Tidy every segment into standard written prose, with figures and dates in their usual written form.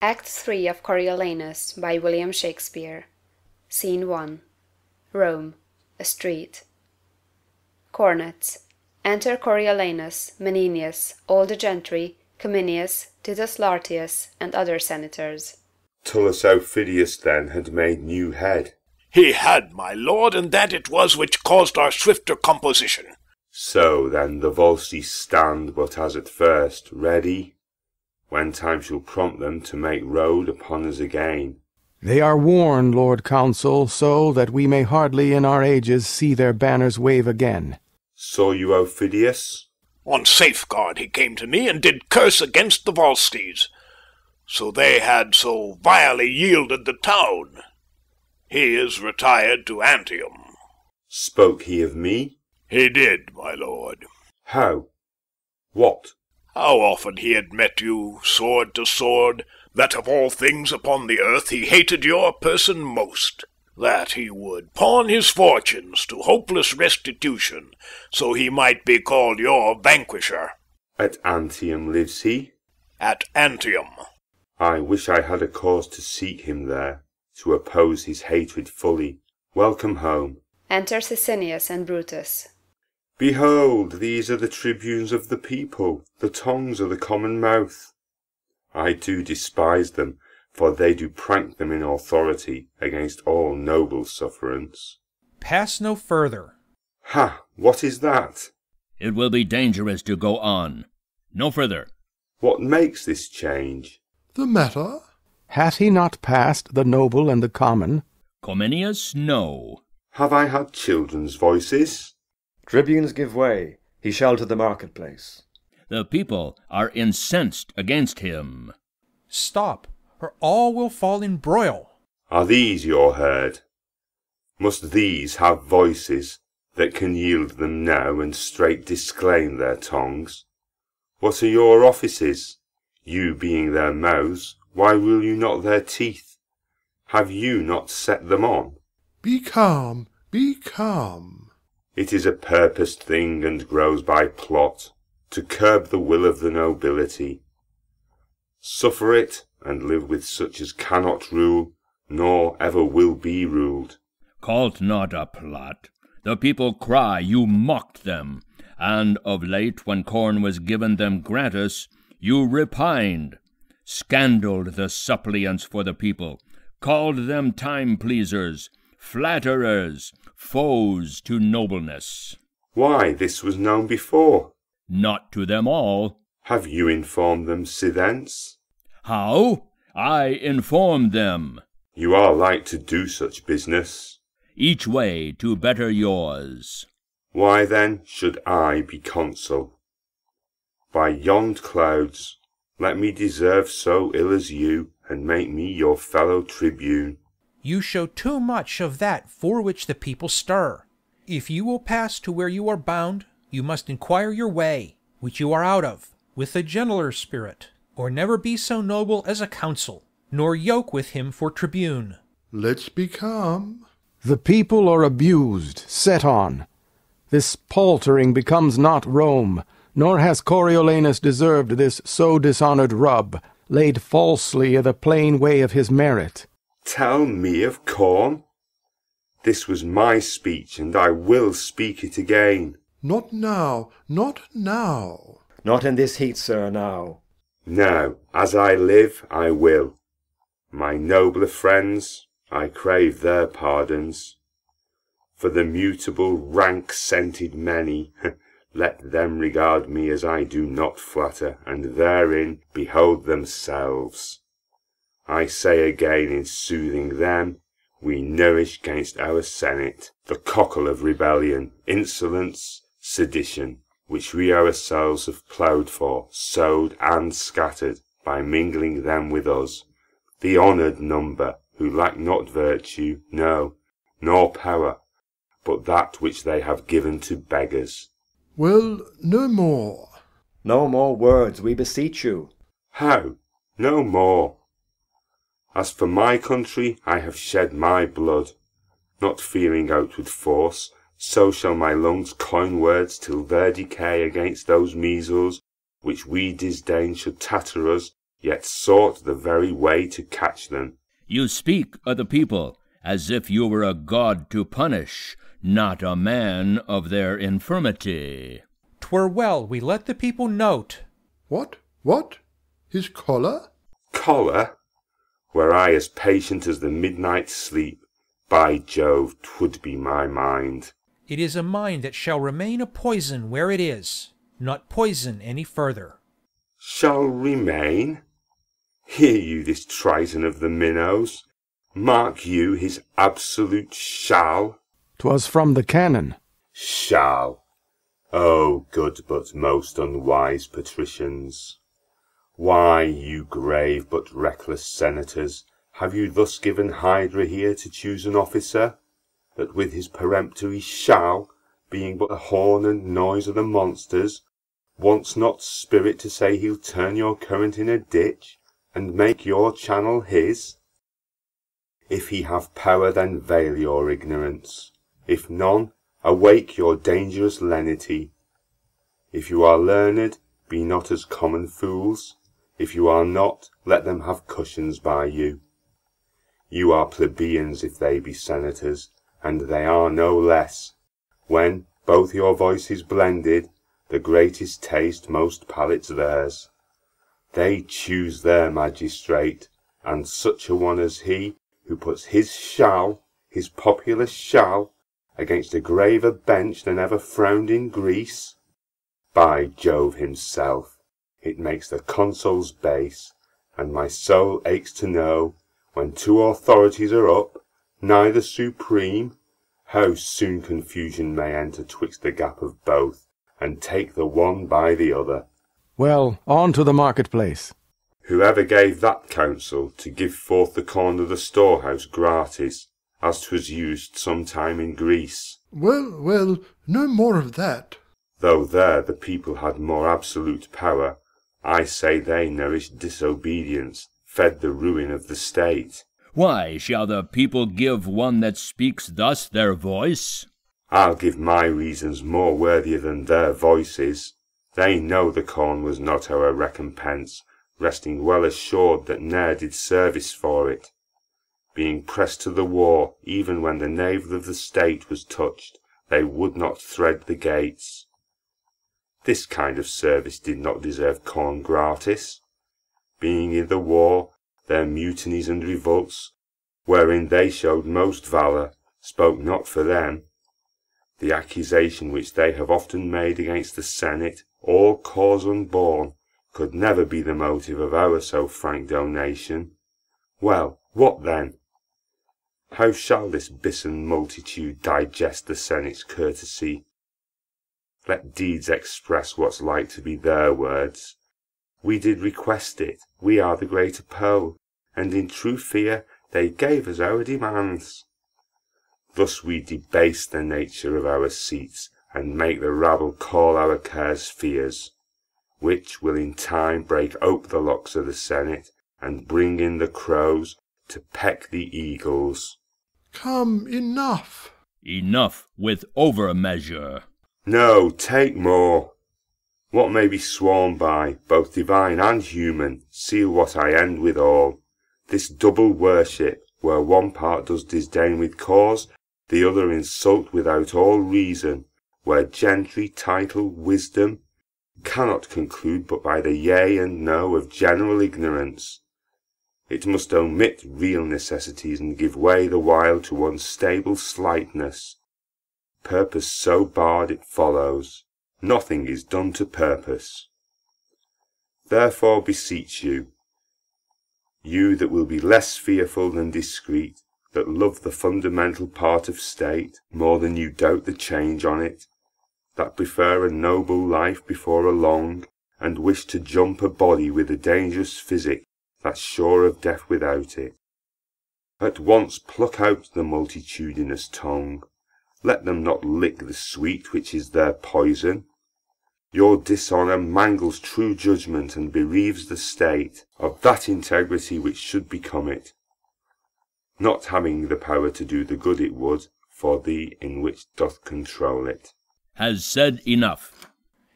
Act 3 of Coriolanus by William Shakespeare. Scene 1. Rome. A street. Cornets. Enter Coriolanus, Menenius, all the gentry, Cominius, Titus Lartius, and other senators. Tullus Aufidius then had made new head. He had, my lord, and that it was which caused our swifter composition. So then the Volsces stand but as at first, ready, when time shall prompt them to make road upon us again. They are worn, Lord Consul, so that we may hardly in our ages see their banners wave again. Saw you Aufidius? On safeguard he came to me, and did curse against the Volsces, so they had so vilely yielded the town. He is retired to Antium. Spoke he of me? He did, my lord. How? What? How often he had met you, sword to sword, that of all things upon the earth he hated your person most, that he would pawn his fortunes to hopeless restitution, so he might be called your vanquisher. At Antium lives he? At Antium. I wish I had a cause to seek him there, to oppose his hatred fully. Welcome home. Enter Sicinius and Brutus. Behold, these are the tribunes of the people, the tongues of the common mouth. I do despise them, for they do prank them in authority against all noble sufferance. Pass no further. Ha! What is that? It will be dangerous to go on. No further. What makes this change? The matter? Hath he not passed the noble and the common? Cominius, no. Have I had children's voices? Tribunes give way, he shall to the marketplace. The people are incensed against him. Stop, or all will fall in broil. Are these your herd? Must these have voices that can yield them now and straight disclaim their tongues? What are your offices? You being their mouths, why rule you not their teeth? Have you not set them on? Be calm, be calm. It is a purposed thing and grows by plot, to curb the will of the nobility. Suffer it, and live with such as cannot rule, nor ever will be ruled. Call't not a plot. The people cry you mocked them, and of late, when corn was given them gratis, you repined, scandaled the suppliants for the people, called them time-pleasers, flatterers, foes to nobleness. Why, this was known before. Not to them all. Have you informed them sithence? How? I informed them. You are like to do such business. Each way to better yours. Why then should I be consul? By yond clouds, let me deserve so ill as you, and make me your fellow tribune. You show too much of that for which the people stir. If you will pass to where you are bound, you must inquire your way, which you are out of, with a gentler spirit, or never be so noble as a consul, nor yoke with him for tribune. Let's be calm. The people are abused, set on. This paltering becomes not Rome, nor has Coriolanus deserved this so dishonored rub, laid falsely i' the plain way of his merit. Tell me of corn? This was my speech, and I will speak it again. Not now, not now. Not in this heat, sir, now. Now, as I live, I will. My nobler friends, I crave their pardons. For the mutable, rank-scented many, let them regard me as I do not flatter, and therein behold themselves. I say again in soothing them, we nourish gainst our senate the cockle of rebellion, insolence, sedition, which we ourselves have ploughed for, sowed, and scattered, by mingling them with us, the honoured number, who lack not virtue, no, nor power, but that which they have given to beggars. Well, no more. No more words, we beseech you. How? No more. As for my country, I have shed my blood, not fearing outward force, so shall my lungs coin words till their decay against those measles, which we disdain should tatter us, yet sought the very way to catch them. You speak of the people as if you were a god to punish, not a man of their infirmity. 'Twere well we let the people note. What? What? His collar? Collar? Were I as patient as the midnight sleep, by Jove, 'twould be my mind. It is a mind that shall remain a poison where it is, not poison any further. Shall remain? Hear you this Triton of the minnows? Mark you his absolute shall? 'Twas from the canon. Shall. O good but most unwise patricians! Why, you grave but reckless senators, have you thus given Hydra here to choose an officer, that with his peremptory shall, being but the horn and noise of the monsters, wants not spirit to say he'll turn your current in a ditch, and make your channel his? If he have power, then veil your ignorance. If none, awake your dangerous lenity. If you are learned, be not as common fools. If you are not, let them have cushions by you. You are plebeians if they be senators, and they are no less. When, both your voices blended, the greatest taste most palates theirs. They choose their magistrate, and such a one as he, who puts his shall, his popular shall, against a graver bench than ever frowned in Greece. By Jove himself, it makes the consuls base, and my soul aches to know, when two authorities are up, neither supreme, how soon confusion may enter twixt the gap of both, and take the one by the other. Well, on to the marketplace. Whoever gave that counsel to give forth the corn of the storehouse gratis, as 'twas used sometime in Greece? Well, well, no more of that. Though there the people had more absolute power, I say they nourished disobedience, fed the ruin of the state. Why shall the people give one that speaks thus their voice? I'll give my reasons more worthier than their voices. They know the corn was not our recompense, resting well assured that ne'er did service for it. Being pressed to the war, even when the navel of the state was touched, they would not thread the gates. This kind of service did not deserve corn gratis. Being in the war, their mutinies and revolts, wherein they showed most valour, spoke not for them. The accusation which they have often made against the Senate, all cause unborn, could never be the motive of our so frank donation. Well, what then? How shall this bison multitude digest the Senate's courtesy? Let deeds express what's like to be their words. We did request it, we are the greater Pole, and in true fear they gave us our demands. Thus we debase the nature of our seats, and make the rabble call our cares fears, which will in time break ope the locks of the Senate, and bring in the crows to peck the eagles. Come, enough. Enough with overmeasure. No, take more. What may be sworn by, both divine and human, seal what I end withal. This double worship, where one part does disdain with cause, the other insult without all reason, where gentry, title, wisdom, cannot conclude but by the yea and no of general ignorance. It must omit real necessities and give way the while to unstable slightness. Purpose so barred it follows, nothing is done to purpose. Therefore beseech you, you that will be less fearful than discreet, that love the fundamental part of state more than you doubt the change on it, that prefer a noble life before a long, and wish to jump a body with a dangerous physic that's sure of death without it. At once pluck out the multitudinous tongue, let them not lick the sweet which is their poison. Your dishonour mangles true judgment and bereaves the state of that integrity which should become it, not having the power to do the good it would for thee in which doth control it. Has said enough.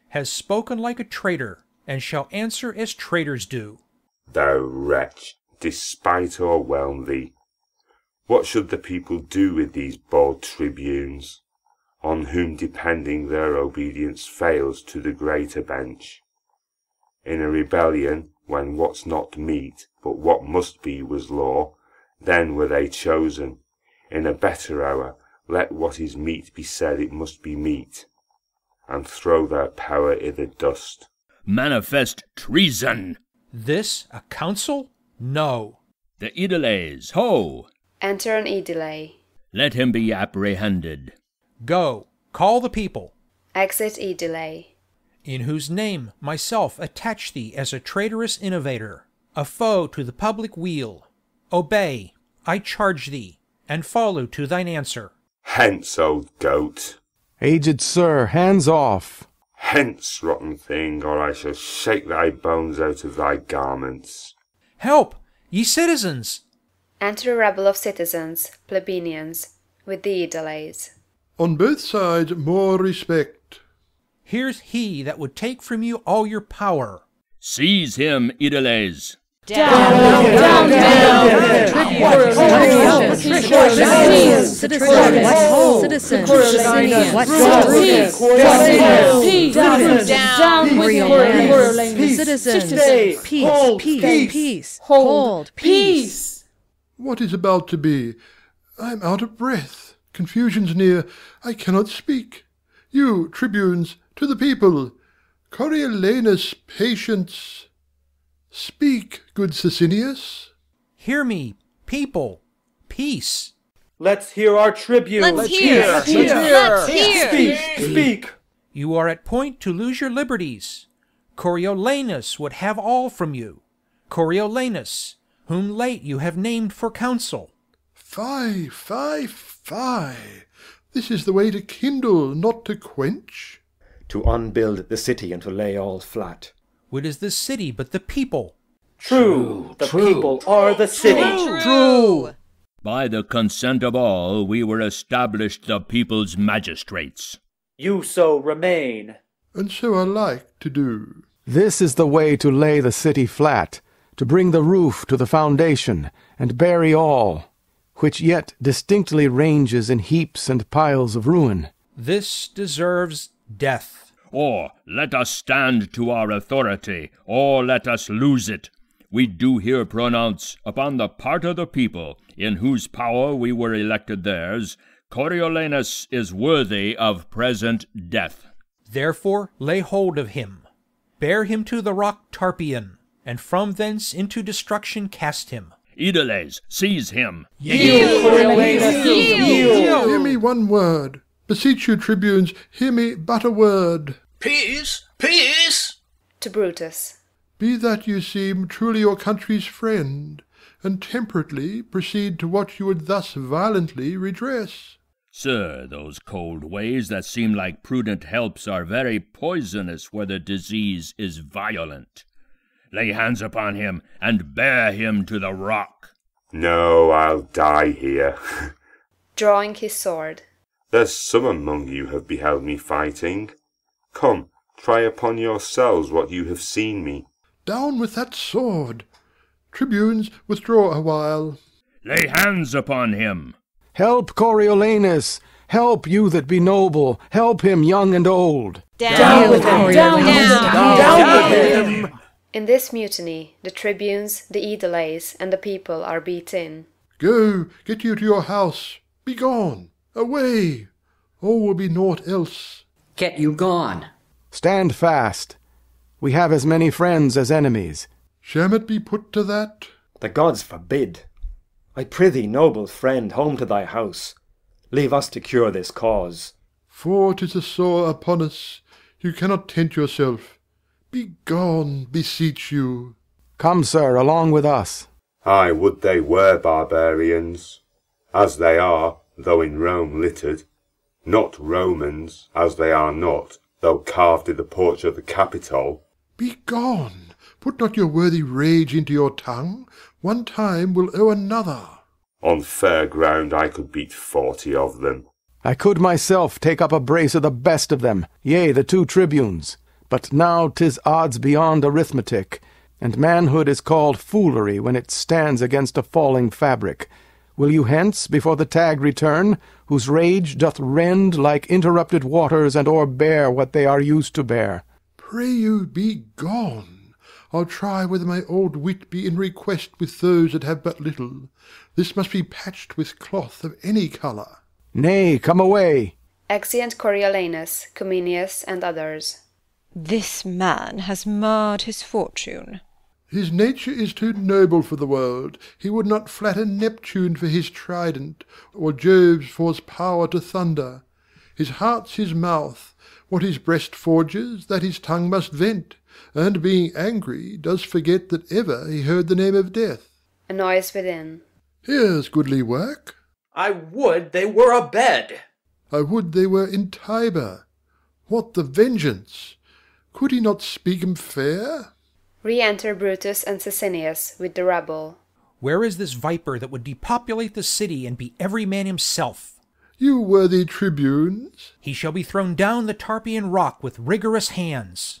Has spoken like a traitor, and shall answer as traitors do. Thou wretch, despite o'erwhelm thee. What should the people do with these bold tribunes, on whom depending their obedience fails to the greater bench? In a rebellion, when what's not meet, but what must be was law, then were they chosen. In a better hour, let what is meet be said it must be meet, and throw their power i' the dust. Manifest treason! This a council? No. The Aediles, ho! Enter an Aedile. Let him be apprehended. Go, call the people. Exit Aedile. In whose name myself attach thee as a traitorous innovator, a foe to the public weal. Obey, I charge thee, and follow to thine answer. Hence, old goat. Aged sir, hands off. Hence, rotten thing, or I shall shake thy bones out of thy garments. Help, ye citizens! Enter a rabble of citizens, plebeians, with the Aediles. On both sides more respect. Here's he that would take from you all your power. Seize him, Aediles! Down! Citizens! What Citizens! Peace! Hold! Peace! What is about to be? I am out of breath. Confusion's near. I cannot speak. You, tribunes, to the people. Coriolanus, patience. Speak, good Sicinius. Hear me, people. Peace. Let's hear our tribune. Let's hear! Speak! You are at point to lose your liberties. Coriolanus would have all from you. Coriolanus, whom late you have named for council. Fie! This is the way to kindle, not to quench. To unbuild the city and to lay all flat. What is the city but the people? True. The people are the city. True! By the consent of all, we were established the people's magistrates. You so remain. And so are like to do. This is the way to lay the city flat, to bring the roof to the foundation, and bury all, which yet distinctly ranges in heaps and piles of ruin. This deserves death. Or let us stand to our authority, or let us lose it. We do here pronounce, upon the part of the people, in whose power we were elected theirs, Coriolanus is worthy of present death. Therefore lay hold of him. Bear him to the rock Tarpeian, and from thence into destruction cast him. Aediles, seize him. Yield, Coriolanus, yield! Hear me one word. Beseech you, tribunes, hear me but a word. Peace! To Brutus. Be that you seem truly your country's friend, and temperately proceed to what you would thus violently redress. Sir, those cold ways that seem like prudent helps are very poisonous where the disease is violent. Lay hands upon him, and bear him to the rock. No, I'll die here. Drawing his sword. There's some among you have beheld me fighting. Come, try upon yourselves what you have seen me. Down with that sword. Tribunes, withdraw a while. Lay hands upon him. Help Coriolanus! Help, you that be noble! Help him, young and old! Down with him! Down with him! In this mutiny, the tribunes, the Aediles, and the people are beat in. Go, get you to your house. Be gone. Away. All will be naught else. Get you gone. Stand fast. We have as many friends as enemies. Shall it be put to that? The gods forbid. I prithee, noble friend, home to thy house. Leave us to cure this cause. For 'tis a sore upon us. You cannot tent yourself. Be gone, beseech you. Come, sir, along with us. Aye, would they were barbarians, as they are, though in Rome littered. Not Romans, as they are not, though carved in the porch of the Capitol. Be gone. Put not your worthy rage into your tongue. One time will owe another. On fair ground I could beat 40 of them. I could myself take up a brace of the best of them, yea, the 2 tribunes. But now 'tis odds beyond arithmetic. and manhood is called foolery when it stands against a falling fabric. Will you hence before the tag return, whose rage doth rend like interrupted waters, and o'erbear what they are used to bear? Pray you be gone. I'll try whether my old wit be in request with those that have but little. This must be patched with cloth of any colour. Nay, come away. Exeunt Coriolanus, Cominius, and others. This man has marred his fortune. His nature is too noble for the world. He would not flatter Neptune for his trident, or Jove's for his power to thunder. His heart's his mouth. What his breast forges, that his tongue must vent, and being angry, does forget that ever he heard the name of death. A noise within. Here's goodly work. I would they were abed. I would they were in Tiber. What the vengeance! Could he not speak 'em fair? Re-enter Brutus and Sicinius with the rabble. Where is this viper that would depopulate the city and be every man himself? You worthy tribunes. He shall be thrown down the Tarpeian rock with rigorous hands.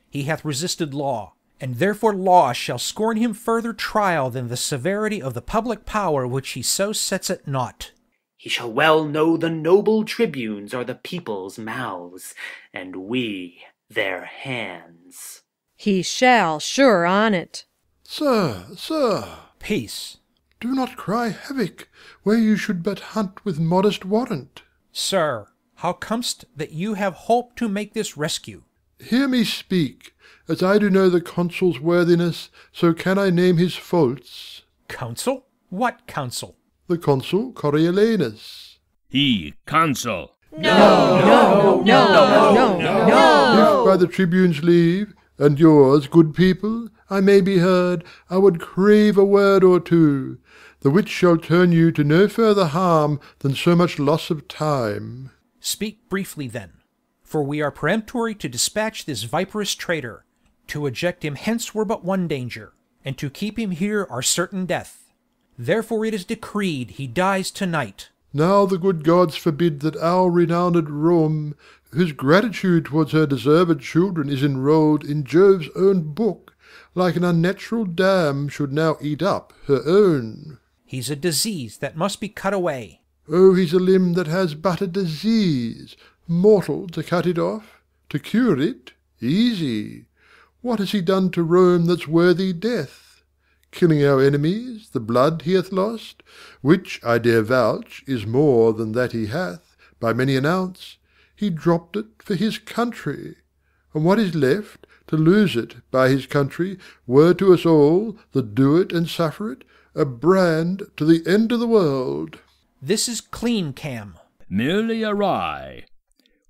He hath resisted law, and therefore law shall scorn him further trial than the severity of the public power which he so sets at naught. He shall well know the noble tribunes are the people's mouths, and we their hands. He shall, sure on it. Sir, sir. Peace. Do not cry havoc, where you should but hunt with modest warrant. Sir, how comest that you have holp to make this rescue? Hear me speak. As I do know the consul's worthiness, so can I name his faults. Counsel? What counsel? The consul Coriolanus. He, consul. No. If by the tribune's leave, and yours, good people, I may be heard, I would crave a word or two, the which shall turn you to no further harm than so much loss of time. Speak briefly then, for we are peremptory to dispatch this viperous traitor. To eject him hence were but one danger, and to keep him here our certain death. Therefore it is decreed he dies tonight. Now the good gods forbid that our renowned Rome, whose gratitude towards her deserved children is enrolled in Jove's own book, like an unnatural dam should now eat up her own. He's a disease that must be cut away. Oh, he's a limb that has but a disease, mortal to cut it off, to cure it, easy. What has he done to Rome that's worthy death? Killing our enemies, the blood he hath lost, which, I dare vouch, is more than that he hath, by many an ounce. He dropped it for his country. And what is left, to lose it by his country, were to us all, that do it and suffer it, a brand to the end of the world. This is clean, Cam. Merely awry.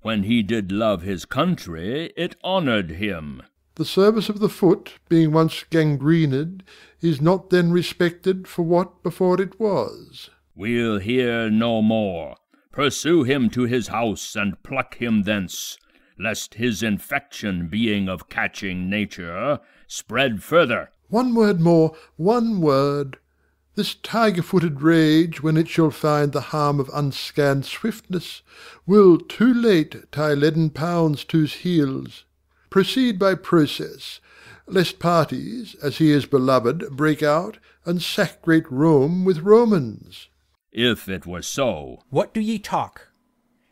When he did love his country, it honoured him. The service of the foot, being once gangrened, is not then respected for what before it was. We'll hear no more. Pursue him to his house, and pluck him thence, lest his infection, being of catching nature, spread further. One word more, one word. This tiger-footed rage, when it shall find the harm of unscanned swiftness, will too late tie leaden pounds to's heels. Proceed by process, lest parties, as he is beloved, break out, and sack great Rome with Romans. If it were so. What do ye talk?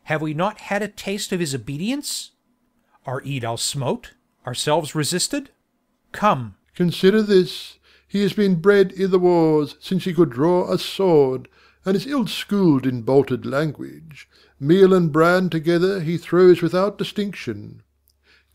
Have we not had a taste of his obedience? Are Edel smote, ourselves resisted? Come. Consider this. He has been bred i' the wars since he could draw a sword, and is ill-schooled in bolted language. Meal and bran together he throws without distinction.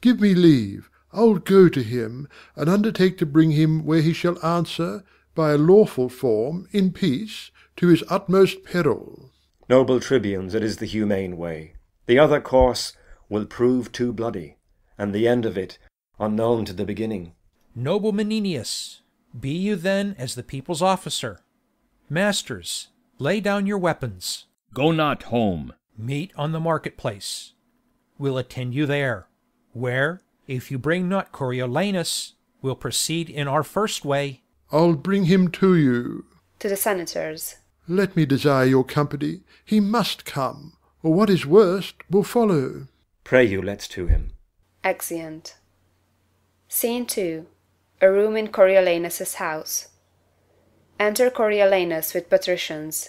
Give me leave, I'll go to him, and undertake to bring him where he shall answer, by a lawful form, in peace, to his utmost peril. Noble tribunes, it is the humane way. The other course will prove too bloody, and the end of it unknown to the beginning. Noble Menenius, be you then as the people's officer. Masters, lay down your weapons. Go not home. Meet on the marketplace. We'll attend you there, where, if you bring not Coriolanus, we'll proceed in our first way. I'll bring him to you. To the senators. Let me desire your company. He must come, or what is worst will follow. Pray you let's to him. Exeunt. Scene 2. A room in Coriolanus's house. Enter Coriolanus with patricians.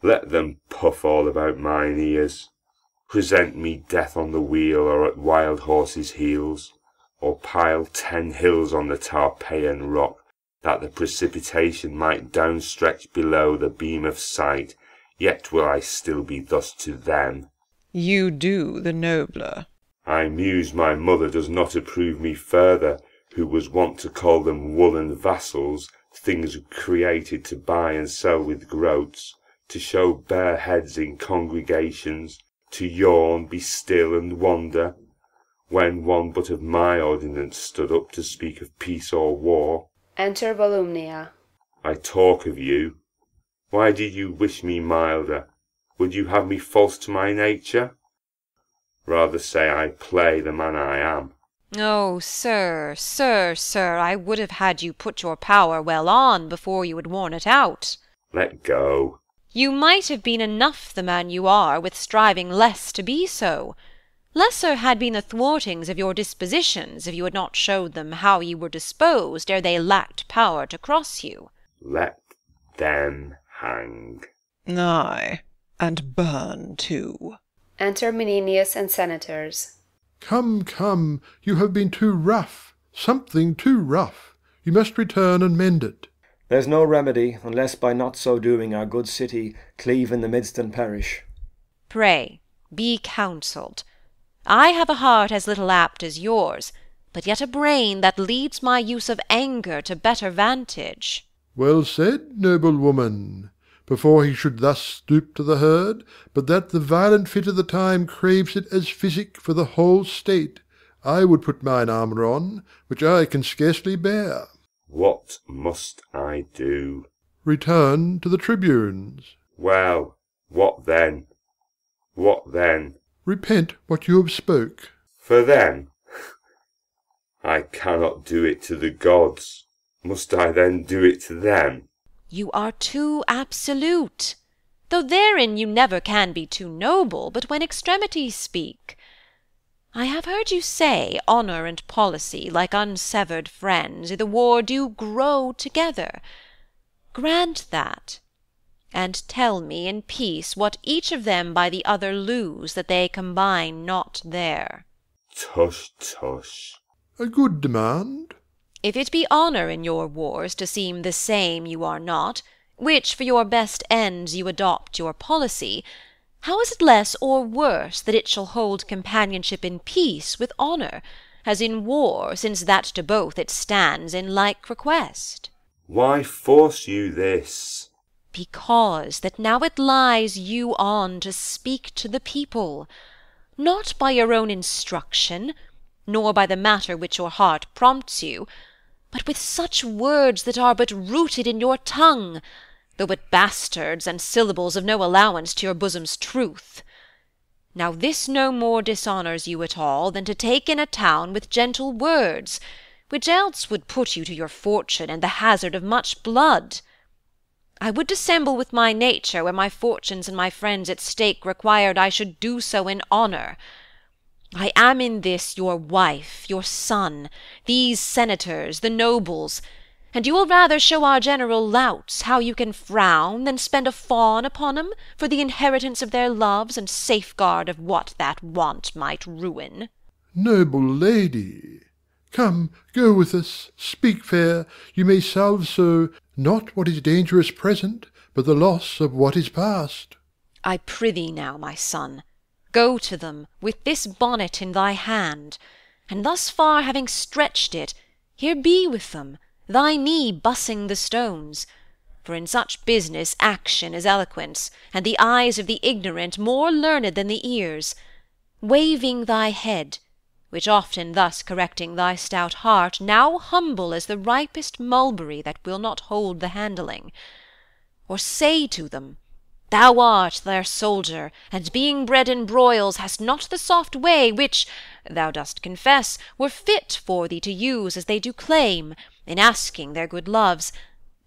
Let them puff all about mine ears. Present me death on the wheel or at wild horses' heels, or pile 10 hills on the Tarpeian rock, that the precipitation might downstretch below the beam of sight, yet will I still be thus to them. You do the nobler. I muse my mother does not approve me further, who was wont to call them woolen vassals, things created to buy and sell with groats, to show bare heads in congregations, to yawn, be still, and wonder, when one but of my ordinance stood up to speak of peace or war. Enter Volumnia. I talk of you. Why did you wish me milder? Would you have me false to my nature? Rather say I play the man I am. Oh, sir, I would have had you put your power well on before you had worn it out. Let go. You might have been enough the man you are, with striving less to be so. Lesser had been the thwartings of your dispositions, if you had not showed them how you were disposed ere they lacked power to cross you. Let them hang. Ay, and burn too. Enter Menenius and senators. Come, come, you have been too rough, something too rough. You must return and mend it. There's no remedy, unless by not so doing our good city cleave in the midst and perish. Pray, be counselled. I have a heart as little apt as yours, but yet a brain that leads my use of anger to better vantage. Well said, noble woman. Before he should thus stoop to the herd, but that the violent fit of the time craves it as physic for the whole state, I would put mine armour on, which I can scarcely bear. What must I do? Return to the tribunes. Well, what then? What then? Repent what you have spoke. For them? I cannot do it to the gods. Must I then do it to them? You are too absolute, though therein you never can be too noble, but when extremities speak. I have heard you say honour and policy, like unsevered friends, i' the war do grow together. Grant that, and tell me in peace what each of them by the other lose, that they combine not there. Tush, tush. A good demand. If it be honour in your wars to seem the same you are not, which for your best ends you adopt your policy, how is it less or worse that it shall hold companionship in peace with honour, as in war, since that to both it stands in like request? Why force you this? Because that now it lies you on to speak to the people, not by your own instruction, nor by the matter which your heart prompts you, but with such words that are but rooted in your tongue, though but bastards and syllables of no allowance to your bosom's truth. Now this no more dishonours you at all than to take in a town with gentle words, which else would put you to your fortune and the hazard of much blood. I would dissemble with my nature where my fortunes and my friends at stake required I should do so in honour. I am in this your wife, your son, these senators, the nobles, and you will rather show our general louts how you can frown than spend a fawn upon 'em for the inheritance of their loves and safeguard of what that want might ruin. Noble lady, come, go with us, speak fair, you may salve so, not what is dangerous present, but the loss of what is past. I prithee now, my son, go to them with this bonnet in thy hand, and thus far having stretched it, here be with them, thy knee bussing the stones, for in such business action is eloquence, and the eyes of the ignorant more learned than the ears, waving thy head, which often thus correcting thy stout heart, now humble as the ripest mulberry that will not hold the handling. Or say to them, thou art their soldier, and being bred in broils hast not the soft way which, thou dost confess, were fit for thee to use as they do claim, in asking their good loves,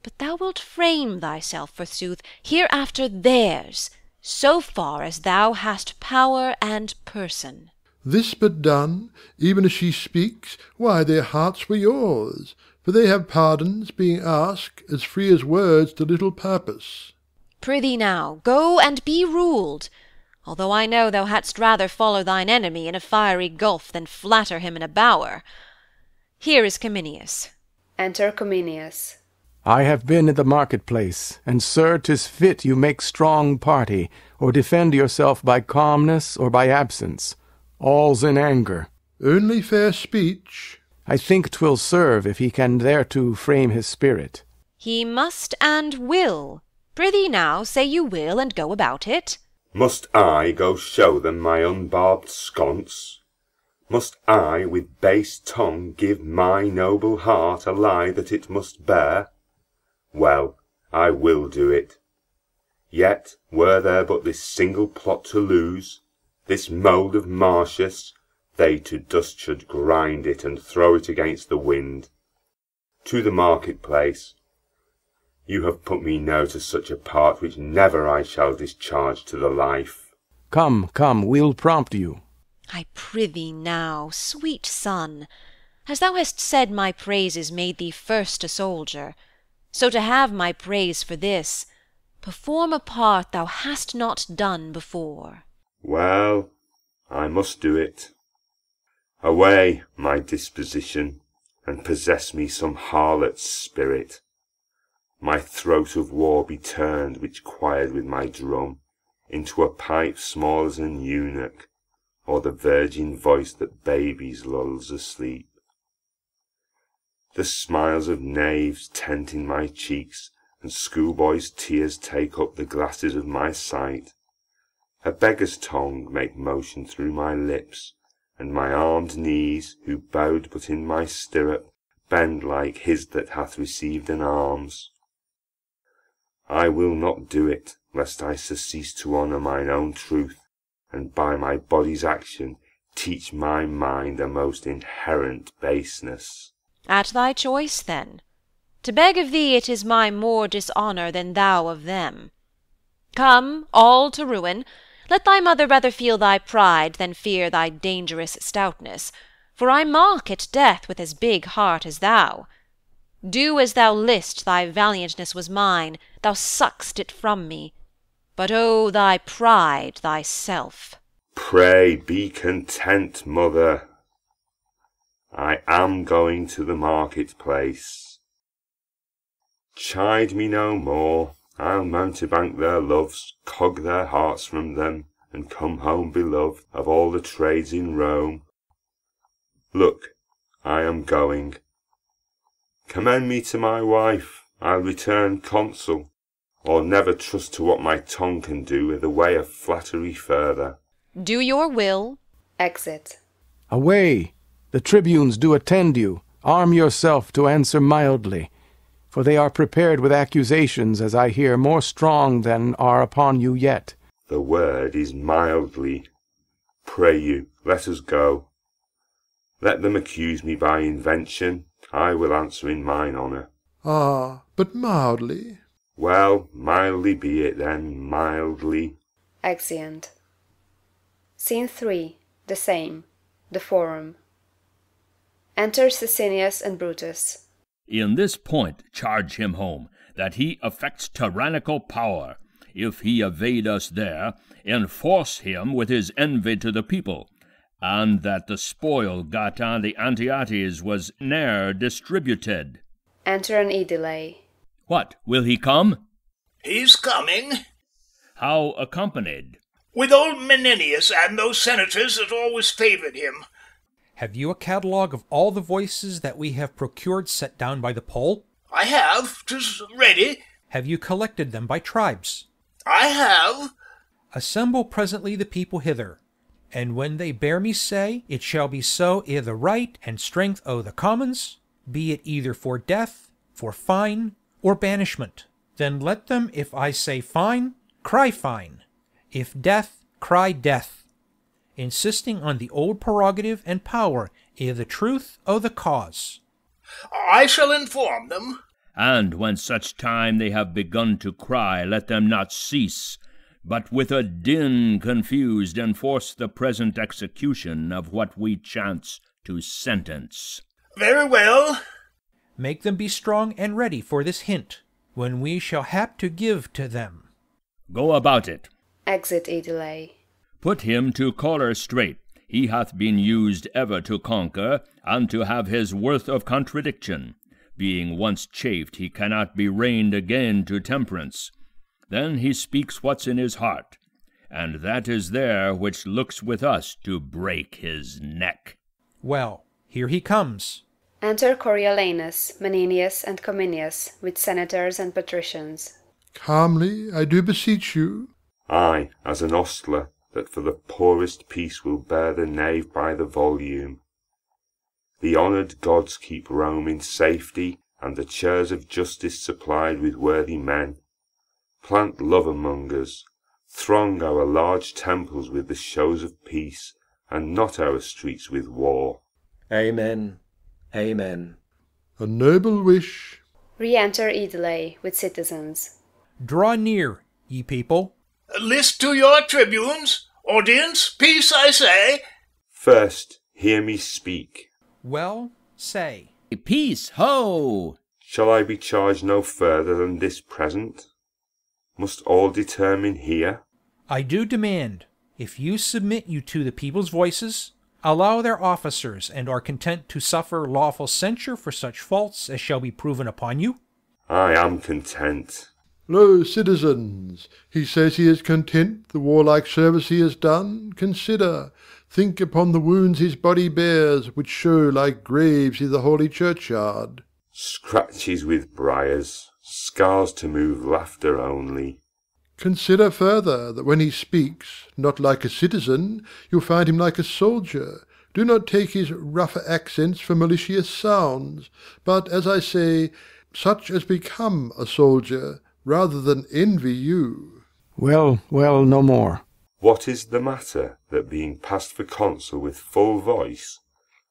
but thou wilt frame thyself, forsooth, hereafter theirs, so far as thou hast power and person. This but done, even as she speaks, why their hearts were yours. for they have pardons, being asked as free as words to little purpose. Prithee now, go and be ruled, although I know thou hadst rather follow thine enemy in a fiery gulf than flatter him in a bower. Here is Cominius. Enter Cominius. I have been in the marketplace, and, sir, 'tis fit you make strong party, or defend yourself by calmness or by absence. All's in anger. Only fair speech. I think 'twill serve if he can thereto frame his spirit. He must and will. Prithee now, say you will, and go about it. Must I go show them my unbarbed sconce? Must I with base tongue give my noble heart a lie that it must bear? Well, I will do it. Yet were there but this single plot to lose, this mould of Marcius, they to dust should grind it and throw it against the wind. To the marketplace. You have put me now to such a part which never I shall discharge to the life. Come, come, we'll prompt you. I prithee now, sweet son, as thou hast said my praises made thee first a soldier, so to have my praise for this, perform a part thou hast not done before. Well, I must do it. Away, my disposition, and possess me some harlot's spirit. My throat of war be turned, which quired with my drum, into a pipe small as an eunuch, or the virgin voice that babies lulls asleep. The smiles of knaves tent in my cheeks, and schoolboys' tears take up the glasses of my sight. A beggar's tongue make motion through my lips, and my armed knees, who bowed but in my stirrup, bend like his that hath received an alms. I will not do it, lest I surcease to honour mine own truth, and by my body's action teach my mind a most inherent baseness. At thy choice, then. To beg of thee it is my more dishonour than thou of them. Come, all to ruin. Let thy mother rather feel thy pride than fear thy dangerous stoutness, for I mock at death with as big heart as thou. Do as thou list, thy valiantness was mine, thou suck'st it from me. But oh, thy pride thyself. Pray be content, mother. I am going to the marketplace. Chide me no more. I'll mountebank their loves, cog their hearts from them, and come home beloved of all the trades in Rome. Look, I am going. Commend me to my wife, I'll return consul, or never trust to what my tongue can do with the way of flattery further. Do your will. Exit. Away! The tribunes do attend you. Arm yourself to answer mildly, for they are prepared with accusations, as I hear, more strong than are upon you yet. The word is mildly. Pray you, let us go. Let them accuse me by invention, I will answer in mine honour. Ah, but mildly. Well, mildly be it then, mildly. Exeunt. Scene 3. The same. The Forum. Enter Sicinius and Brutus. In this point charge him home, that he affects tyrannical power. If he evade us there, enforce him with his envy to the people, and that the spoil got on the Antiotes was ne'er distributed. Enter an aedile. What, will he come? He's coming. How accompanied? With old Menenius and those senators that always favoured him. Have you a catalogue of all the voices that we have procured set down by the poll? I have. 'Tis ready. Have you collected them by tribes? I have. Assemble presently the people hither, and when they bear me say, it shall be so i' the right and strength o' the commons, be it either for death, for fine, or banishment, then let them, if I say fine, cry fine, if death, cry death, insisting on the old prerogative and power i' the truth o' the cause. I shall inform them. And when such time they have begun to cry, let them not cease, but with a din confused enforce the present execution of what we chance to sentence. Very well. Make them be strong and ready for this hint, when we shall hap to give to them. Go about it. Exit Edilei. Put him to collar straight. He hath been used ever to conquer, and to have his worth of contradiction. Being once chafed, he cannot be reined again to temperance. Then he speaks what's in his heart, and that is there which looks with us to break his neck. Well, here he comes. Enter Coriolanus, Menenius, and Cominius, with senators and patricians. Calmly, I do beseech you. I, as an ostler, that for the poorest piece will bear the knave by the volume. The honoured gods keep Rome in safety, and the chairs of justice supplied with worthy men. Plant love among us, throng our large temples with the shows of peace, and not our streets with war. Amen. Amen. A noble wish. Re-enter Edilei with citizens. Draw near, ye people. List to your tribunes. Audience, peace, I say. First, hear me speak. Well, say. Peace, ho! Shall I be charged no further than this present? Must all determine here? I do demand, if you submit you to the people's voices, allow their officers, and are content to suffer lawful censure for such faults as shall be proven upon you? I am content. Lo, citizens, he says he is content the warlike service he has done. Consider, think upon the wounds his body bears, which show like graves i' the holy churchyard. Scratches with briars, scars to move laughter only. Consider further that when he speaks, not like a citizen, you'll find him like a soldier. Do not take his rougher accents for malicious sounds, but, as I say, such as become a soldier, rather than envy you. Well, no more. What is the matter, that being passed for consul with full voice,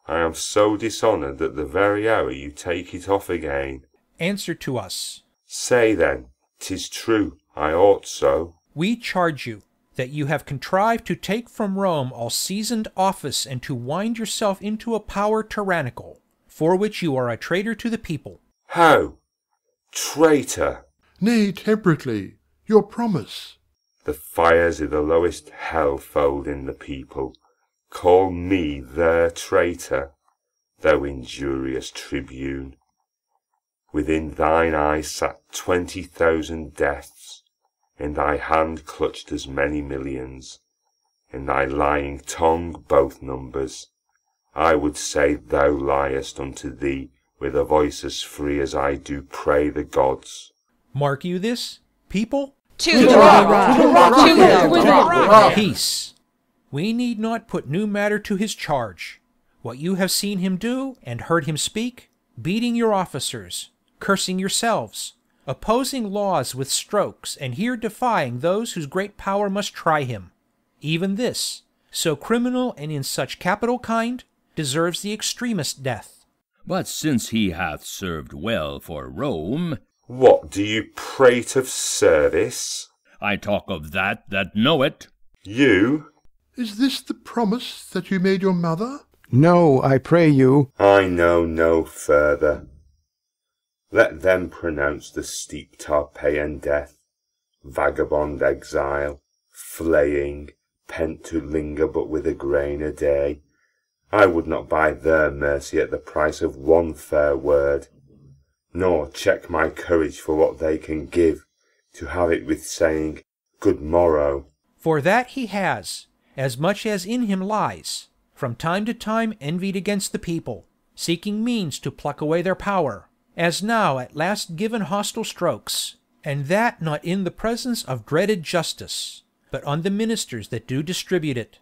I am so dishonoured that the very hour you take it off again? Answer to us. Say then, 'tis true, I ought so. We charge you that you have contrived to take from Rome all seasoned office and to wind yourself into a power tyrannical, for which you are a traitor to the people. How? Traitor? Nay, temperately, your promise. The fires of the lowest hell fold in the people. Call me their traitor, thou injurious tribune. Within thine eyes sat 20,000 deaths, in thy hand clutched as many millions, in thy lying tongue both numbers. I would say thou liest unto thee with a voice as free as I do pray the gods. Mark you this, people? To the rock! To the rock! Peace. We need not put new matter to his charge. What you have seen him do, and heard him speak, beating your officers, cursing yourselves, opposing laws with strokes, and here defying those whose great power must try him. Even this, so criminal and in such capital kind, deserves the extremest death. But since he hath served well for Rome... What do you prate of service? I talk of that know it. You? Is this the promise that you made your mother? No, I pray you. I know no further. Let them pronounce the steep Tarpeian death, vagabond exile, flaying, pent to linger but with a grain a day. I would not buy their mercy at the price of one fair word, nor check my courage for what they can give, to have it with saying, good morrow. For that he has, as much as in him lies, from time to time envied against the people, seeking means to pluck away their power, as now at last given hostile strokes, and that not in the presence of dreaded justice, but on the ministers that do distribute it.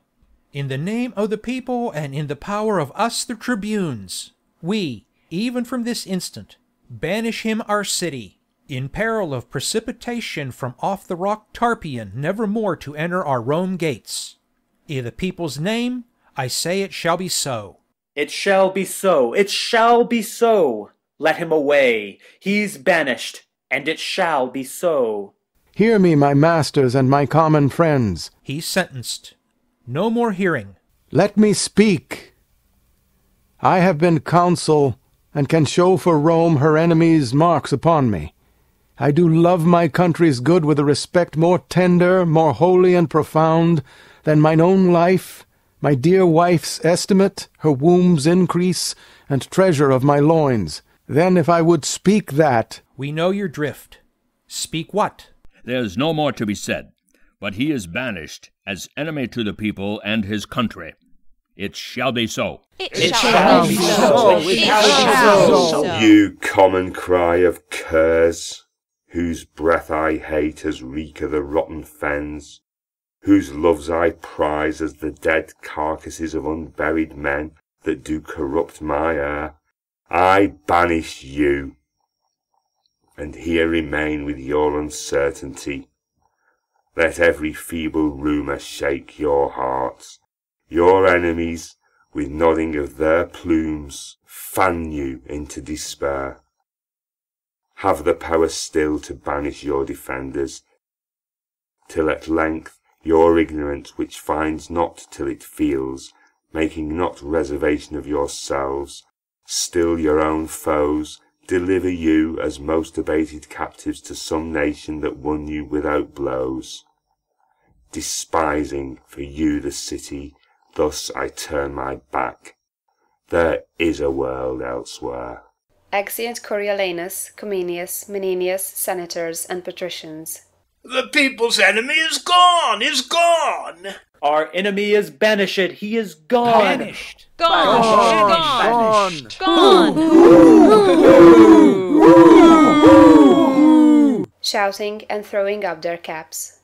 In the name of the people and in the power of us the tribunes, we, even from this instant, banish him our city, in peril of precipitation from off the rock Tarpeian never more to enter our Rome gates. I' the people's name, I say it shall be so. It shall be so, it shall be so. Let him away, he's banished, and it shall be so. Hear me, my masters and my common friends. He's sentenced. No more hearing. Let me speak. I have been consul, and can show for Rome her enemies' marks upon me. I do love my country's good with a respect more tender, more holy and profound, than mine own life, my dear wife's estimate, her womb's increase, and treasure of my loins. Then if I would speak that— We know your drift. Speak what? There's no more to be said, but he is banished as enemy to the people and his country. It shall be so. It shall be so. It shall be so. You common cry of curs, whose breath I hate as reek of the rotten fens, whose loves I prize as the dead carcasses of unburied men that do corrupt my air, I banish you, and here remain with your uncertainty. Let every feeble rumour shake your hearts. Your enemies, with nodding of their plumes, fan you into despair. Have the power still to banish your defenders, till at length your ignorance, which finds not till it feels, making not reservation of yourselves, still your own foes, deliver you as most abated captives to some nation that won you without blows. Despising for you the city, thus I turn my back. There is a world elsewhere. Exeunt Coriolanus, Comenius, Menenius, senators, and patricians. The people's enemy is gone, is gone! Our enemy is banished, he is gone! Banished! Gone! Shouting and throwing up their caps.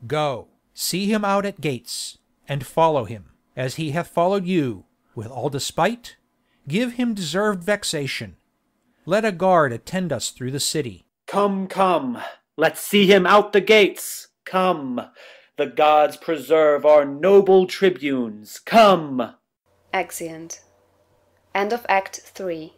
Go, see him out at gates, and follow him, as he hath followed you, with all despite. Give him deserved vexation. Let a guard attend us through the city. Come, come, let's see him out the gates. Come, the gods preserve our noble tribunes. Come. Exeunt. End of Act 3.